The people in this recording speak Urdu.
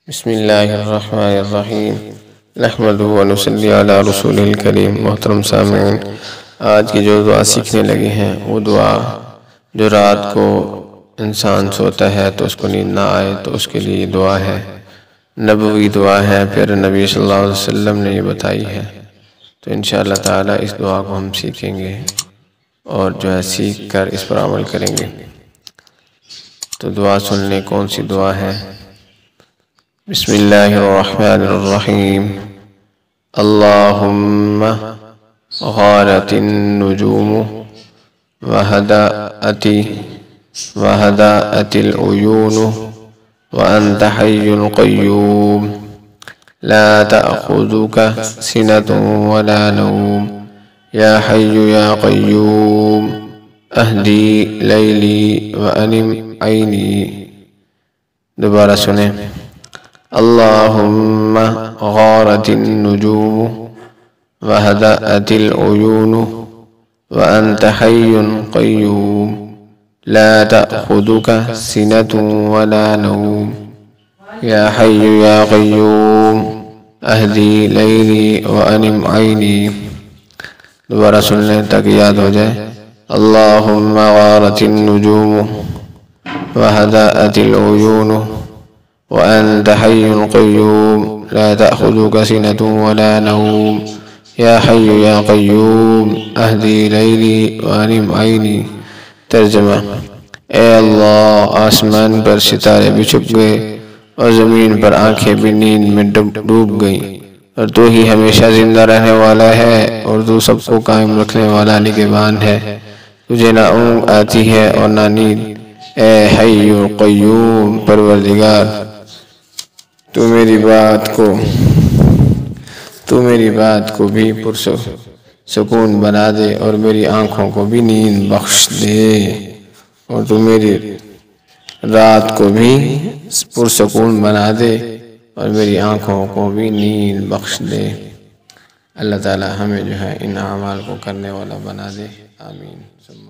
بسم اللہ الرحمن الرحیم نحمدہ و نصلی علی رسول الکریم۔ محترم سامعین، آج کی جو دعا سیکھنے لگے ہیں وہ دعا جو رات کو انسان سوتا ہے تو اس کو نیند نہ آئے تو اس کے لیے دعا ہے، نبوی دعا ہے، پھر نبی صلی اللہ علیہ وسلم نے یہ بتائی ہے۔ تو انشاءاللہ تعالی اس دعا کو ہم سیکھیں گے اور جو ہے سیکھ کر اس پر عمل کریں گے۔ تو دعا سن لیں کون سی دعا ہے۔ بسم اللہ الرحمن الرحیم اللہم غارت النجوم وہدأت العیون وانت حی القیوم لا تأخذک سنة ولا نوم یا حی یا قیوم اہدی لیلی وانم عینی۔ دوبارہ سنیں۔ اللہم غارت النجوم وہدأت العیون وانت حی قیوم لا تأخذک سنة ولا نوم یا حی یا قیوم اہدی لیلی وانم عینی۔ دوبارہ سن لیں تاکہ یاد ہو جائے۔ اللہم غارت النجوم وہدأت العیون وأنت حي قيوم لا تأخذك سنة ولا نوم يا حي يا قيوم اهدي ليلي وانم عيني۔ ترجمہ: اے اللہ، آسمان پر ستارے بھی چھپ گئے اور زمین پر آنکھیں بھی نیند میں ڈوب گئیں، اور تو ہی ہمیشہ زندہ رہنے والا ہے اور تو سب کو قائم رکھنے والا نگہبان ہے۔ تجھے نہ اونگ آتی ہے اور نہ نیند۔ اے حی قیوم پروردگار، تو میری بات کو بھی پرسکون بنا دے اور میری آنکھوں کو بھی نیند بخش دے، اور تو میری رات کو بھی پرسکون بنا دے اور میری آنکھوں کو بھی نیند بخش دے۔ اللہ تعالی ہمیں جو ہے ان اعمال کو کرنے والا بنا دے، آمین ثم